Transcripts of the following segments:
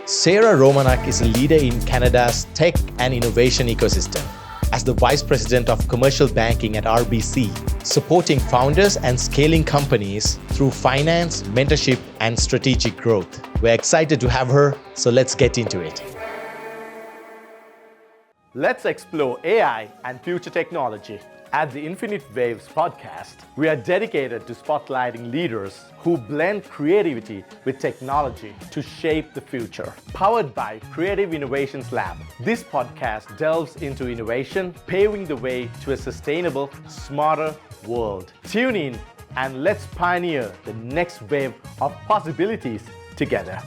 Sarah Romanuck is a leader in Canada's tech and innovation ecosystem. As the Vice President of Commercial Banking at RBC, supporting founders and scaling companies through finance, mentorship, and strategic growth. We're excited to have her, so let's get into it. Let's explore AI and future technology. At the Infinite Waves podcast, we are dedicated to spotlighting leaders who blend creativity with technology to shape the future. Powered by Creative Innovations Lab, this podcast delves into innovation, paving the way to a sustainable, smarter world. Tune in and let's pioneer the next wave of possibilities together.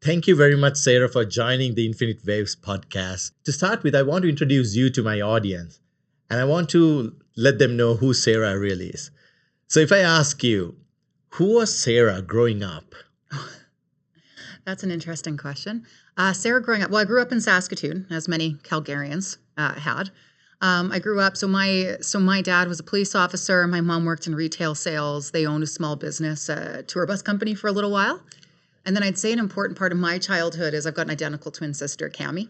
Thank you very much, Sarah, for joining the Infinite Waves podcast. To start with, I want to introduce you to my audience. And I want to let them know who Sarah really is. So if I ask you, who was Sarah growing up? That's an interesting question. Sarah growing up, well, I grew up in Saskatoon, as many Calgarians had. I grew up, so my dad was a police officer. My mom worked in retail sales. They owned a small business, tour bus company for a little while. And then I'd say an important part of my childhood is I've got an identical twin sister, Cammie.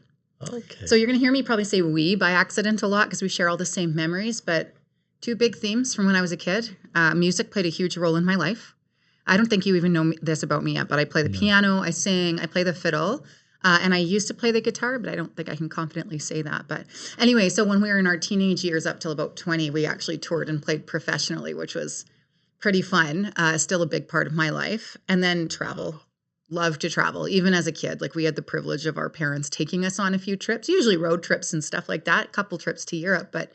Okay. So you're going to hear me probably say we by accident a lot because we share all the same memories, but two big themes from when I was a kid. Music played a huge role in my life. I don't think you even know this about me yet, but I play the piano, I sing, I play the fiddle, and I used to play the guitar, but I don't think I can confidently say that. But anyway, so when we were in our teenage years up till about 20, we actually toured and played professionally, which was pretty fun, still a big part of my life. And then travel. Loved to travel, even as a kid. Like we had the privilege of our parents taking us on a few trips, usually road trips and stuff like that, a couple trips to Europe. But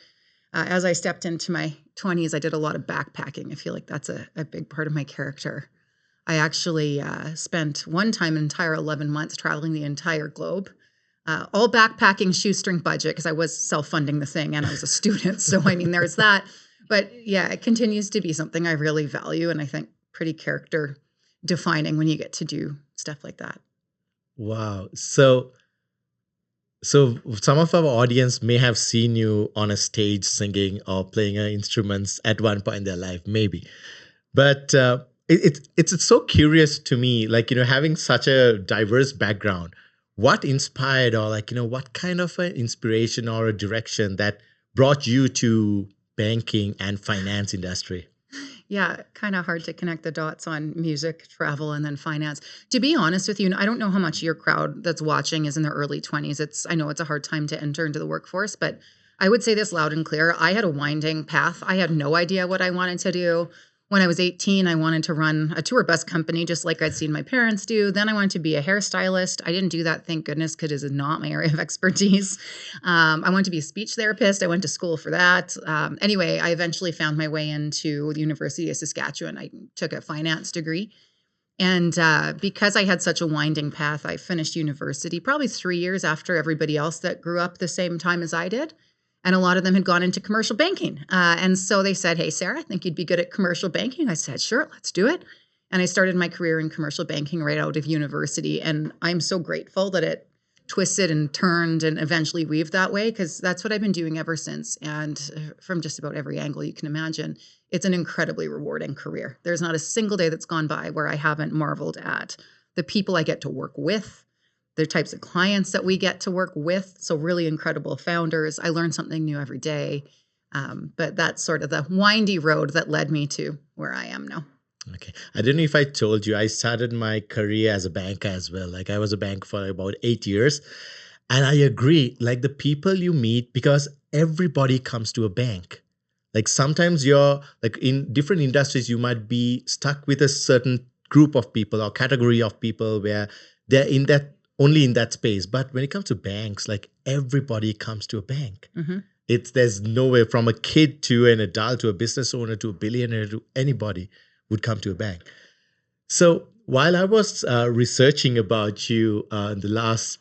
as I stepped into my 20s, I did a lot of backpacking. I feel like that's a big part of my character. I actually spent one time an entire 11 months traveling the entire globe, all backpacking, shoestring budget, because I was self-funding the thing and I was a student. So, I mean, there's that. But yeah, it continues to be something I really value and I think pretty character defining when you get to do stuff like that. Wow. So some of our audience may have seen you on a stage singing or playing instruments at one point in their life, maybe. But it's so curious to me, like, having such a diverse background, what inspired or what kind of an inspiration or a direction that brought you to banking and finance industry? Yeah, kind of hard to connect the dots on music, travel, and then finance. To be honest with you, I don't know how much your crowd that's watching is in their early 20s. I know it's a hard time to enter into the workforce, but I would say this loud and clear. I had a winding path. I had no idea what I wanted to do. When I was 18, I wanted to run a tour bus company, just like I'd seen my parents do. Then I wanted to be a hairstylist. I didn't do that, thank goodness, because it is not my area of expertise. I wanted to be a speech therapist. I went to school for that. Anyway, I eventually found my way into the University of Saskatchewan. I took a finance degree. And because I had such a winding path, I finished university probably 3 years after everybody else that grew up the same time as I did. And a lot of them had gone into commercial banking. And so they said, hey, Sarah, I think you'd be good at commercial banking. I said, sure, let's do it. And I started my career in commercial banking right out of university. And I'm so grateful that it twisted and turned and eventually weaved that way, because that's what I've been doing ever since. And from just about every angle you can imagine, it's an incredibly rewarding career. There's not a single day that's gone by where I haven't marveled at the people I get to work with, the types of clients that we get to work with. So really incredible founders. I learn something new every day. But that's sort of the windy road that led me to where I am now. Okay. I don't know if I told you, I started my career as a banker as well. Like I was a banker for about 8 years. And I agree, like the people you meet, because everybody comes to a bank. Like sometimes you're like in different industries, you might be stuck with a certain group of people or category of people where they're in that only in that space. But when it comes to banks, like everybody comes to a bank. Mm-hmm. There's no way from a kid to an adult to a business owner to a billionaire to anybody would come to a bank. So while I was researching about you in the last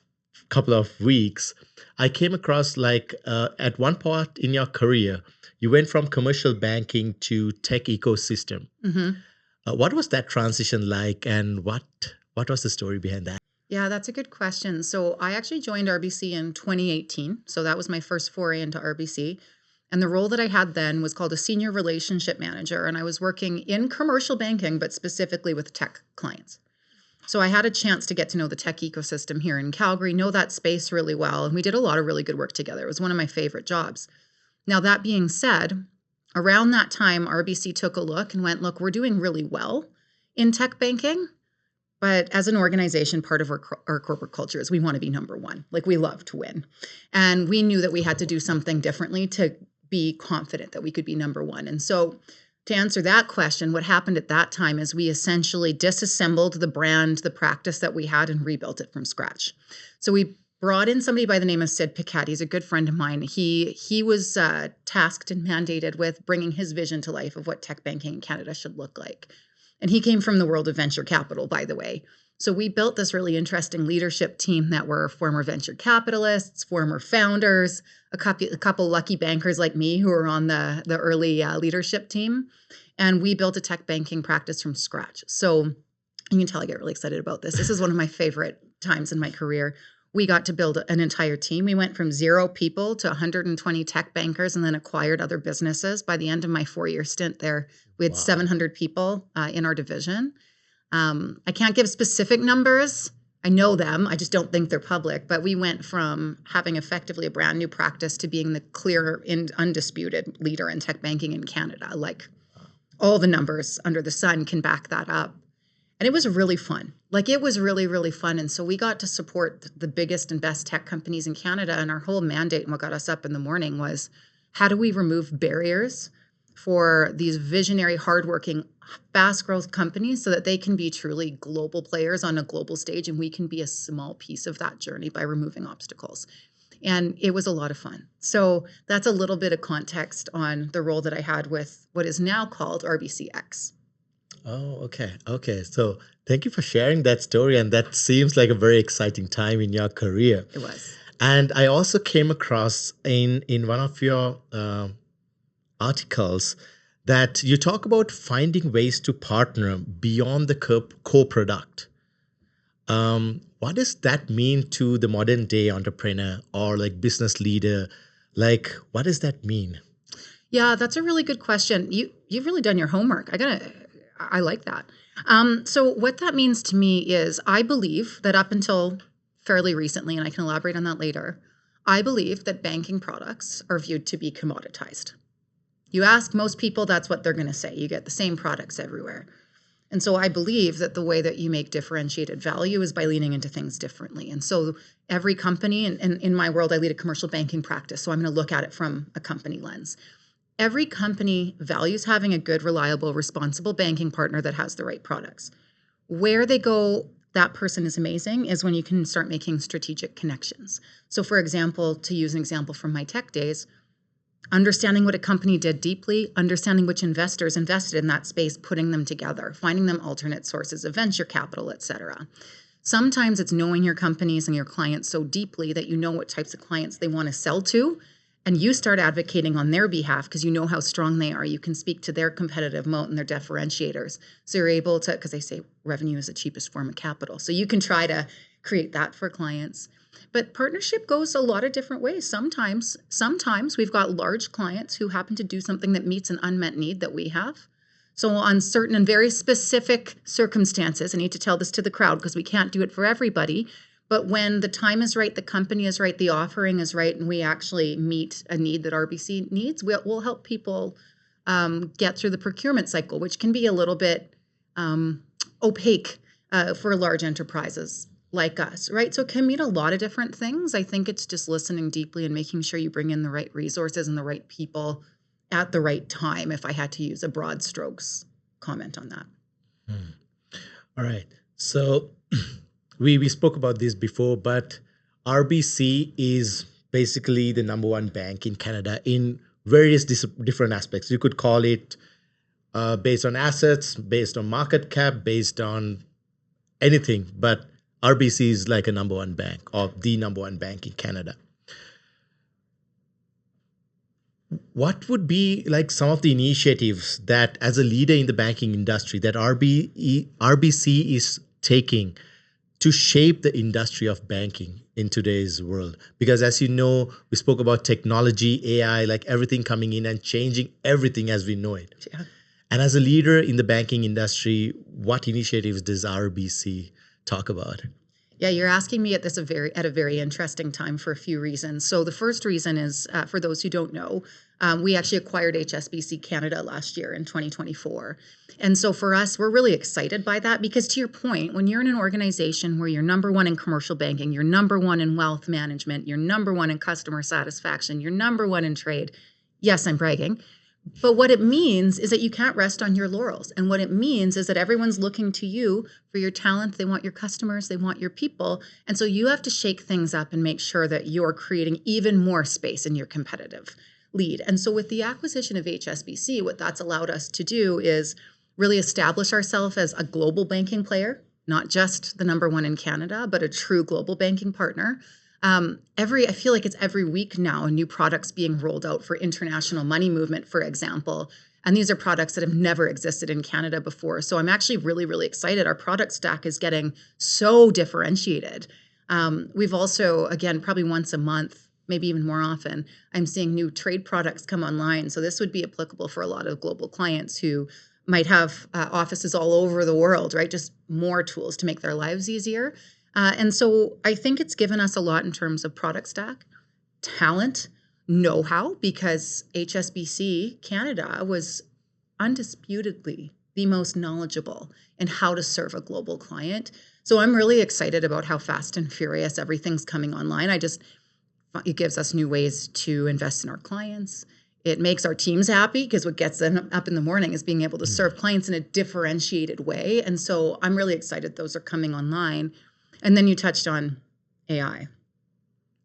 couple of weeks, I came across at one part in your career, you went from commercial banking to tech ecosystem. Mm-hmm. What was that transition like, and what was the story behind that? Yeah, that's a good question. So I actually joined RBC in 2018. So that was my first foray into RBC. And the role that I had then was called a senior relationship manager. And I was working in commercial banking, but specifically with tech clients. So I had a chance to get to know the tech ecosystem here in Calgary, know that space really well, and we did a lot of really good work together. It was one of my favorite jobs. Now, that being said, around that time, RBC took a look and went, look, we're doing really well in tech banking, but as an organization, part of our corporate culture is we want to be number one. Like, we love to win. And we knew that we had to do something differently to be confident that we could be number one. And so to answer that question, what happened at that time is we essentially disassembled the brand, the practice that we had, and rebuilt it from scratch. So we brought in somebody by the name of Sid Piquet. He's a good friend of mine. He was tasked and mandated with bringing his vision to life of what tech banking in Canada should look like. And he came from the world of venture capital, by the way. So we built this really interesting leadership team that were former venture capitalists, former founders, a couple lucky bankers like me who were on the early leadership team. And we built a tech banking practice from scratch. So you can tell I get really excited about this. This is one of my favorite times in my career. We got to build an entire team. We went from 0 people to 120 tech bankers and then acquired other businesses. By the end of my 4-year stint there, we had 700 people in our division. I can't give specific numbers. I know them. I just don't think they're public. But we went from having effectively a brand new practice to being the clear and undisputed leader in tech banking in Canada. Like, all the numbers under the sun can back that up. And it was really fun. Like, it was really, really fun. And so we got to support the biggest and best tech companies in Canada. And our whole mandate and what got us up in the morning was, how do we remove barriers for these visionary, hardworking, fast growth companies so that they can be truly global players on a global stage, and we can be a small piece of that journey by removing obstacles. And it was a lot of fun. So that's a little bit of context on the role that I had with what is now called RBCX. Oh, okay. Okay. So thank you for sharing that story. And that seems like a very exciting time in your career. It was. And I also came across in one of your articles that you talk about finding ways to partner beyond the core product. What does that mean to the modern day entrepreneur or like business leader? Like, what does that mean? Yeah, that's a really good question. You've really done your homework. I like that. So what that means to me is, I believe that up until fairly recently, and I can elaborate on that later, I believe that banking products are viewed to be commoditized. You ask most people, that's what they're going to say. You get the same products everywhere. And so I believe that the way that you make differentiated value is by leaning into things differently. And so every company, and in my world, I lead a commercial banking practice, so I'm going to look at it from a company lens. Every company values having a good, reliable, responsible banking partner that has the right products. Where they go, that person is amazing, is when you can start making strategic connections. So for example, to use an example from my tech days, understanding what a company did deeply, understanding which investors invested in that space, putting them together, finding them alternate sources of venture capital, et cetera. Sometimes it's knowing your companies and your clients so deeply that you know what types of clients they want to sell to, and you start advocating on their behalf because you know how strong they are. You can speak to their competitive moat and their differentiators. So you're able to, because they say revenue is the cheapest form of capital. So you can try to create that for clients. But partnership goes a lot of different ways. Sometimes we've got large clients who happen to do something that meets an unmet need that we have. So on certain and very specific circumstances, I need to tell this to the crowd because we can't do it for everybody, but when the time is right, the company is right, the offering is right, and we actually meet a need that RBC needs, we'll help people get through the procurement cycle, which can be a little bit opaque for large enterprises like us, right? So it can mean a lot of different things. I think it's just listening deeply and making sure you bring in the right resources and the right people at the right time, if I had to use a broad strokes comment on that. All right. So we spoke about this before, but RBC is basically the number one bank in Canada in various different aspects. You could call it based on assets, based on market cap, based on anything, but RBC is like a number one bank or the number one bank in Canada. What would be like some of the initiatives that, as a leader in the banking industry, that RBC is taking to shape the industry of banking in today's world? Because as you know, we spoke about technology, AI, like everything coming in and changing everything as we know it. Yeah. And as a leader in the banking industry, what initiatives does RBC talk about? Yeah, you're asking me at a very interesting time for a few reasons. So the first reason is for those who don't know, we actually acquired HSBC Canada last year in 2024, and so for us, we're really excited by that because to your point, when you're in an organization where you're number one in commercial banking, you're number one in wealth management, you're number one in customer satisfaction, you're number one in trade. Yes, I'm bragging. But what it means is that you can't rest on your laurels. And what it means is that everyone's looking to you for your talent. They want your customers, they want your people. And so you have to shake things up and make sure that you're creating even more space in your competitive lead. And so with the acquisition of HSBC, what that's allowed us to do is really establish ourselves as a global banking player, not just the number one in Canada, but a true global banking partner. I feel like it's every week now, new products being rolled out for international money movement, for example. And these are products that have never existed in Canada before. So I'm actually really, really excited. Our product stack is getting so differentiated. We've also, again, probably once a month, maybe even more often, I'm seeing new trade products come online. So this would be applicable for a lot of global clients who might have offices all over the world, right? Just more tools to make their lives easier. And so I think it's given us a lot in terms of product stack, talent, know-how, because HSBC Canada was undisputedly the most knowledgeable in how to serve a global client. So I'm really excited about how fast and furious everything's coming online. It gives us new ways to invest in our clients. It makes our teams happy because what gets them up in the morning is being able to serve clients in a differentiated way. And so I'm really excited those are coming online. And then you touched on AI.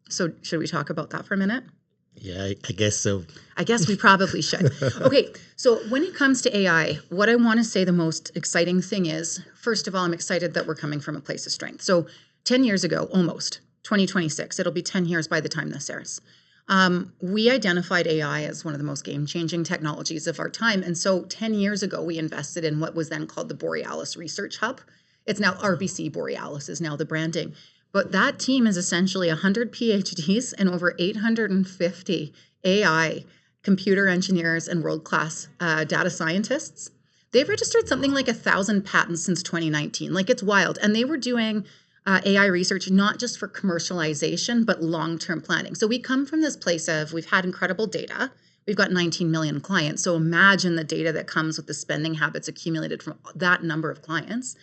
So should we talk about that for a minute? Yeah, I guess so. I guess we probably should. Okay, so when it comes to AI, what I want to say the most exciting thing is, first of all, I'm excited that we're coming from a place of strength. So 10 years ago, almost, 2026, it'll be 10 years by the time this airs. We identified AI as one of the most game-changing technologies of our time. And so 10 years ago, we invested in what was then called the Borealis Research Hub. It's now RBC Borealis is now the branding. But that team is essentially 100 PhDs and over 850 AI computer engineers and world-class data scientists. They've registered something like 1,000 patents since 2019. Like, it's wild. And they were doing AI research, not just for commercialization, but long-term planning. So we come from this place of we've had incredible data. We've got 19 million clients. So imagine the data that comes with the spending habits accumulated from that number of clients.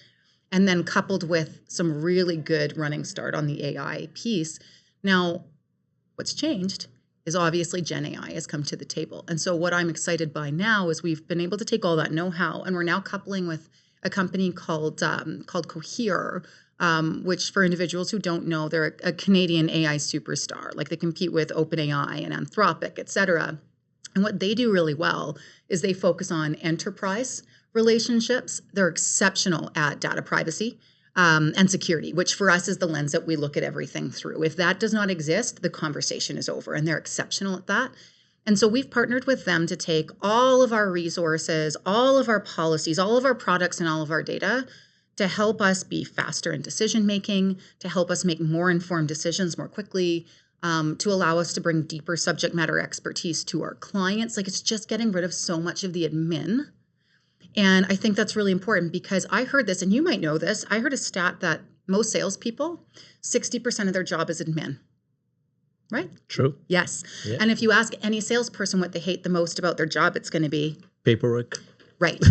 And then coupled with some really good running start on the AI piece. Now, what's changed is obviously Gen AI has come to the table. And so what I'm excited by now is we've been able to take all that know-how and we're now coupling with a company called Cohere, which for individuals who don't know, they're a Canadian AI superstar. Like, they compete with OpenAI and Anthropic, et cetera. And what they do really well is they focus on enterprise relationships. They're exceptional at data privacy and security, which for us is the lens that we look at everything through. If that does not exist, the conversation is over, and they're exceptional at that. And so we've partnered with them to take all of our resources, all of our policies, all of our products, and all of our data to help us be faster in decision making, to help us make more informed decisions more quickly, to allow us to bring deeper subject matter expertise to our clients. Like, it's just getting rid of so much of the admin. And I think that's really important because I heard this, and you might know this. I heard a stat that most salespeople, 60% of their job is admin. Right? True. Yes. Yeah. And if you ask any salesperson what they hate the most about their job, it's going to be Paperwork. right.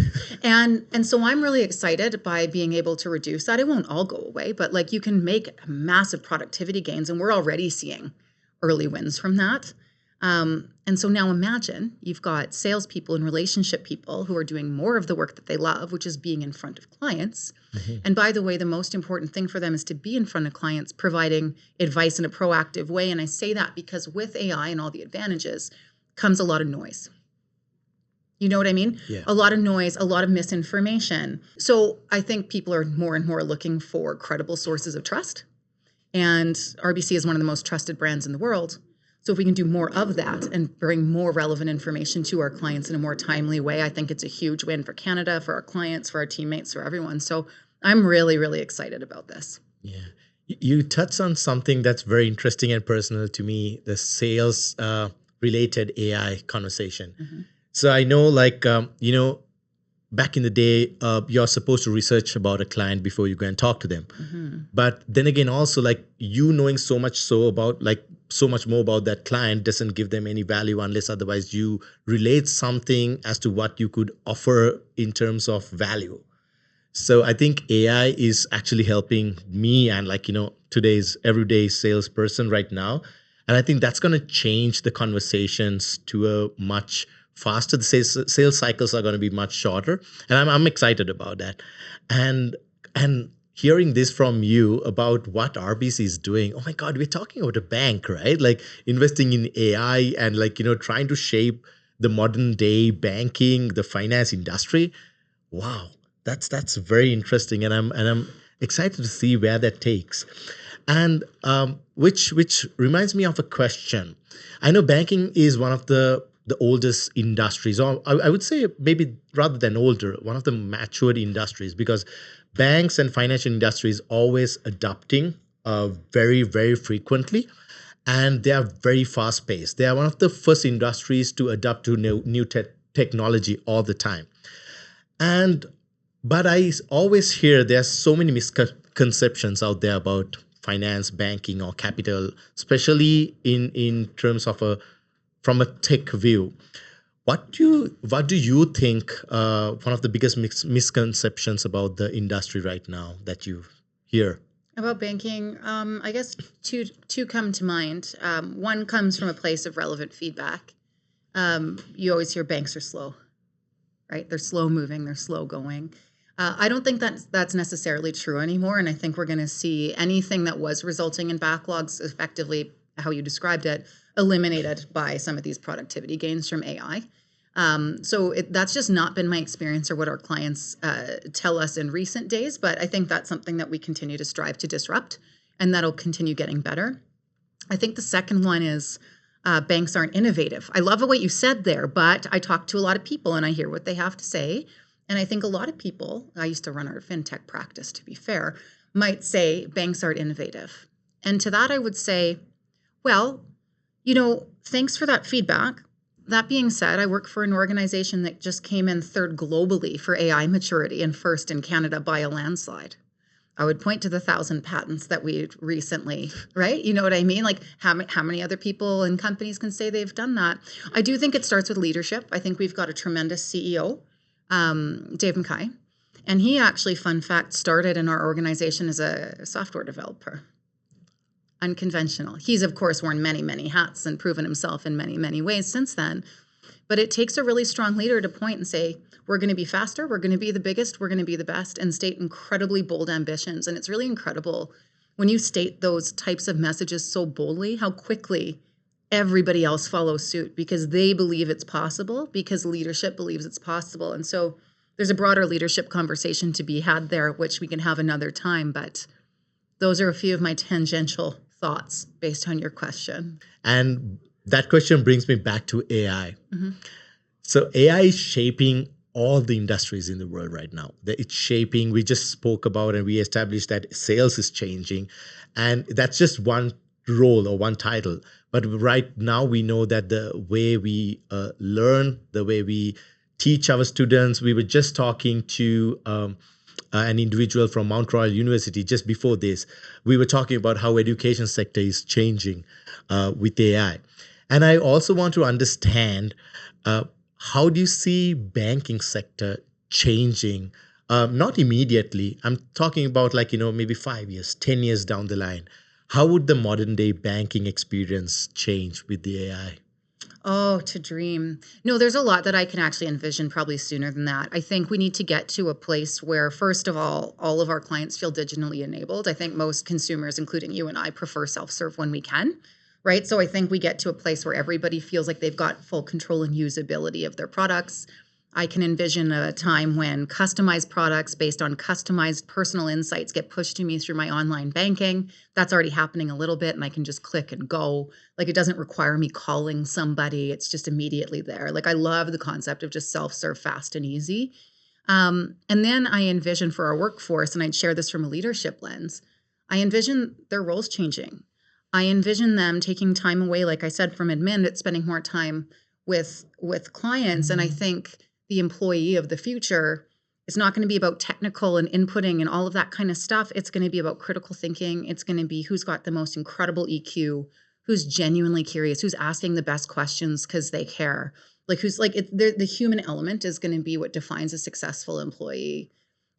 And so I'm really excited by being able to reduce that. It won't all go away, but like, you can make massive productivity gains, and we're already seeing early wins from that. And so now imagine you've got salespeople and relationship people who are doing more of the work that they love, which is being in front of clients. Mm-hmm. And by the way, the most important thing for them is to be in front of clients, providing advice in a proactive way. And I say that because with AI and all the advantages comes a lot of noise. You know what I mean? Yeah. A lot of noise, a lot of misinformation. So I think people are more and more looking for credible sources of trust. And RBC is one of the most trusted brands in the world. So if we can do more of that and bring more relevant information to our clients in a more timely way, I think it's a huge win for Canada, for our clients, for our teammates, for everyone. So I'm really, really excited about this. Yeah. You touched on something that's very interesting and personal to me, the sales related AI conversation. Mm-hmm. So I know, back in the day, you're supposed to research about a client before you go and talk to them. Mm-hmm. But then again, also like you knowing so much so about like so much more about that client doesn't give them any value unless otherwise you relate something as to what you could offer in terms of value. So I think AI is actually helping me and like, today's everyday salesperson right now. And I think that's going to change the conversations to a much faster. The sales cycles are going to be much shorter. And I'm excited about that. And hearing this from you about what RBC is doing, oh my God, we're talking about a bank, right? Like investing in AI and like, trying to shape the modern day banking, the finance industry. Wow, that's very interesting, and I'm excited to see where that takes. And which reminds me of a question. I know banking is one of the oldest industries, or I would say maybe rather than older, one of the matured industries because banks and financial industries always adapting very very frequently, and they are very fast paced. They are one of the first industries to adapt to new technology all the time. And but always hear there's so many misconceptions out there about finance, banking, or capital, especially in terms of a from a tech view. What do you think one of the biggest misconceptions about the industry right now that you hear? About banking, I guess two come to mind. One comes from a place of relevant feedback. You always hear banks are slow, right? They're slow moving, they're slow going. I don't think that's necessarily true anymore, and I think we're going to see anything that was resulting in backlogs, effectively how you described it, eliminated by some of these productivity gains from AI. That's just not been my experience or what our clients tell us in recent days, but I think that's something that we continue to strive to disrupt, and that'll continue getting better. I think the second one is banks aren't innovative. I love what you said there, but I talk to a lot of people and I hear what they have to say. And I think a lot of people, I used to run our fintech practice to be fair, might say banks aren't innovative. And to that, I would say, well, thanks for that feedback. That being said, I work for an organization that just came in third globally for AI maturity and first in Canada by a landslide. I would point to the 1,000 patents that we recently, right? You know what I mean? Like how many other people and companies can say they've done that? I do think it starts with leadership. I think we've got a tremendous CEO, Dave McKay. And he actually, fun fact, started in our organization as a software developer. Unconventional. He's, of course, worn many, many hats and proven himself in many, many ways since then. But it takes a really strong leader to point and say, we're going to be faster, we're going to be the biggest, we're going to be the best, and state incredibly bold ambitions. And it's really incredible when you state those types of messages so boldly, how quickly everybody else follows suit because they believe it's possible, because leadership believes it's possible. And so there's a broader leadership conversation to be had there, which we can have another time. But those are a few of my tangential thoughts based on your question. And that question brings me back to AI. Mm-hmm. So AI is shaping all the industries in the world right now. It's shaping, we just spoke about and we established that sales is changing. And that's just one role or one title. But right now we know that the way we learn, the way we teach our students, we were just talking to an individual from Mount Royal University just before this. We were talking about how education sector is changing with AI. And I also want to understand how do you see banking sector changing? Not immediately. I'm talking about like, maybe 5 years, 10 years down the line. How would the modern day banking experience change with the AI? Oh, to dream. No, there's a lot that I can actually envision probably sooner than that. I think we need to get to a place where, first of all of our clients feel digitally enabled. I think most consumers, including you and I, prefer self-serve when we can, right? So I think we get to a place where everybody feels like they've got full control and usability of their products. I can envision a time when customized products based on customized personal insights get pushed to me through my online banking. That's already happening a little bit, and I can just click and go. Like, it doesn't require me calling somebody. It's just immediately there. Like, I love the concept of just self-serve, fast and easy. And then I envision for our workforce, and I'd share this from a leadership lens, I envision their roles changing. I envision them taking time away, like I said, from admin, but spending more time with clients. And I think the employee of the future, it's not going to be about technical and inputting and all of that kind of stuff. It's going to be about critical thinking. It's going to be who's got the most incredible EQ, who's genuinely curious, who's asking the best questions because they care. Like who's like the human element is going to be what defines a successful employee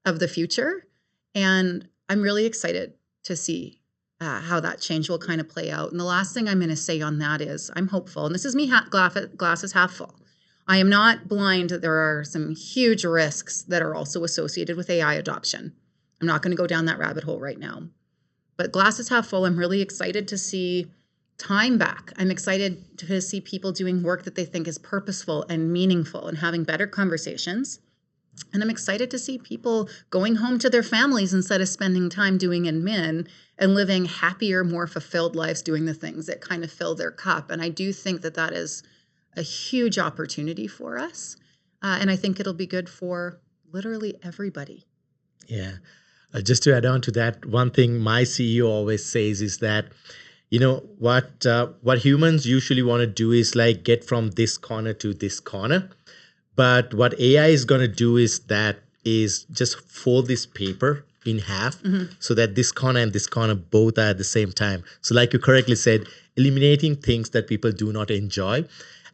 of the future. And I'm really excited to see how that change will kind of play out. And the last thing I'm going to say on that is I'm hopeful. And this is me glasses half full. I am not blind that there are some huge risks that are also associated with AI adoption. I'm not going to go down that rabbit hole right now. But glasses half full, I'm really excited to see time back. I'm excited to see people doing work that they think is purposeful and meaningful and having better conversations. And I'm excited to see people going home to their families instead of spending time doing admin and living happier, more fulfilled lives doing the things that kind of fill their cup. And I do think that that is a huge opportunity for us. And I think it'll be good for literally everybody. Yeah. Just to add on to that, one thing my CEO always says is that, what humans usually want to do is like get from this corner to this corner. But what AI is going to do is just fold this paper in half so that this corner and this corner both are at the same time. So like you correctly said, eliminating things that people do not enjoy.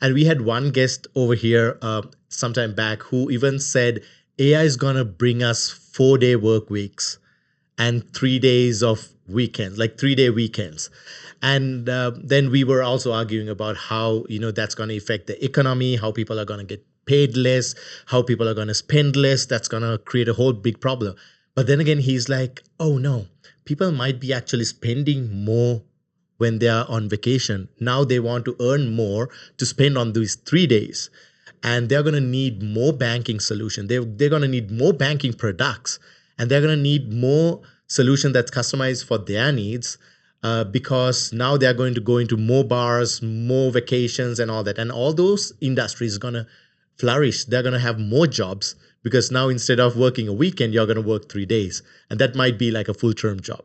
And we had one guest over here sometime back who even said AI is going to bring us 4-day work weeks and 3 days of weekends, like 3-day weekends. And then we were also arguing about how, that's going to affect the economy, how people are going to get paid less, how people are going to spend less. That's going to create a whole big problem. But then again, he's like, oh no, people might be actually spending more when they are on vacation. Now they want to earn more to spend on these 3 days. And they're going to need more banking solution. They're going to need more banking products. And they're going to need more solution that's customized for their needs because now they're going to go into more bars, more vacations and all that. And all those industries are going to flourish. They're going to have more jobs because now instead of working a weekend, you're going to work 3 days. And that might be like a full-term job.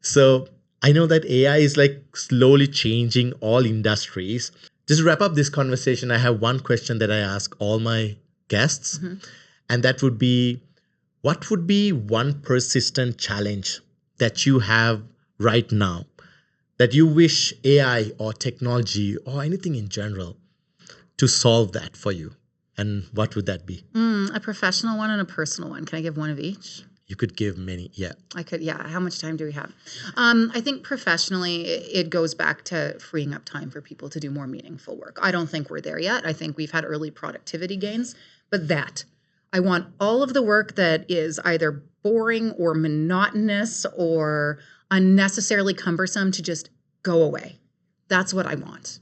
So I know that AI is like slowly changing all industries. Just to wrap up this conversation, I have one question that I ask all my guests. And that would be, what would be one persistent challenge that you have right now that you wish AI or technology or anything in general to solve that for you? And what would that be? A professional one and a personal one. Can I give one of each? You could give many. Yeah. I could. Yeah. How much time do we have? I think professionally, it goes back to freeing up time for people to do more meaningful work. I don't think we're there yet. I think we've had early productivity gains, but I want all of the work that is either boring or monotonous or unnecessarily cumbersome to just go away. That's what I want.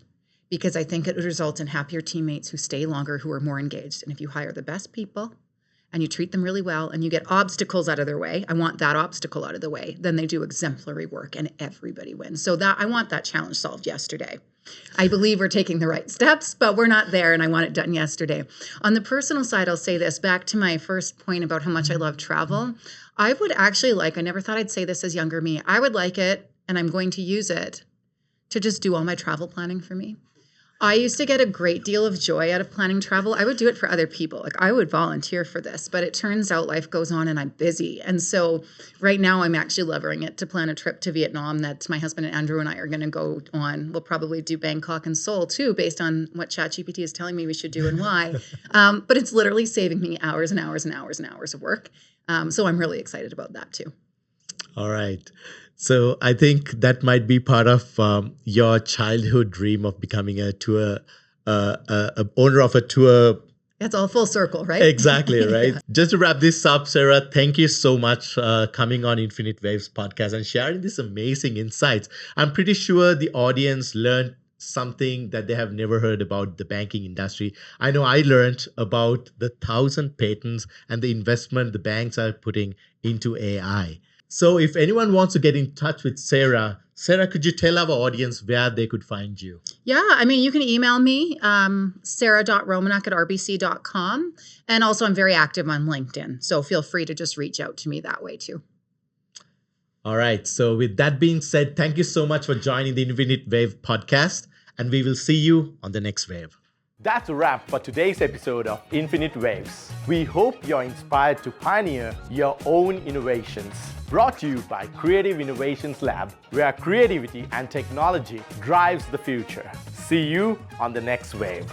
Because I think it would result in happier teammates who stay longer, who are more engaged. And if you hire the best people and you treat them really well and you get obstacles out of their way, I want that obstacle out of the way, then they do exemplary work and everybody wins. So I want that challenge solved yesterday. I believe we're taking the right steps, but we're not there and I want it done yesterday. On the personal side, I'll say this, back to my first point about how much I love travel. I would actually I never thought I'd say this as younger me, I would like it, and I'm going to use it, to just do all my travel planning for me. I used to get a great deal of joy out of planning travel. I would do it for other people. Like I would volunteer for this, but it turns out life goes on and I'm busy. And so right now I'm actually loving it to plan a trip to Vietnam that my husband and Andrew and I are going to go on. We'll probably do Bangkok and Seoul too, based on what ChatGPT is telling me we should do and why. But it's literally saving me hours and hours and hours and hours of work. So I'm really excited about that too. All right. So I think that might be part of your childhood dream of becoming a owner of a tour. It's all full circle, right? Exactly, right? Yeah. Just to wrap this up, Sarah, thank you so much coming on Infinite Waves podcast and sharing these amazing insights. I'm pretty sure the audience learned something that they have never heard about the banking industry. I know I learned about the 1,000 patents and the investment the banks are putting into AI. So if anyone wants to get in touch with Sarah, could you tell our audience where they could find you? Yeah, I mean, you can email me, sarah.romanuck@rbc.com. And also I'm very active on LinkedIn. So feel free to just reach out to me that way too. All right. So with that being said, thank you so much for joining the Infinite Wave podcast. And we will see you on the next wave. That's a wrap for today's episode of Infinite Waves. We hope you're inspired to pioneer your own innovations. Brought to you by Creative Innovations Lab, where creativity and technology drives the future. See you on the next wave.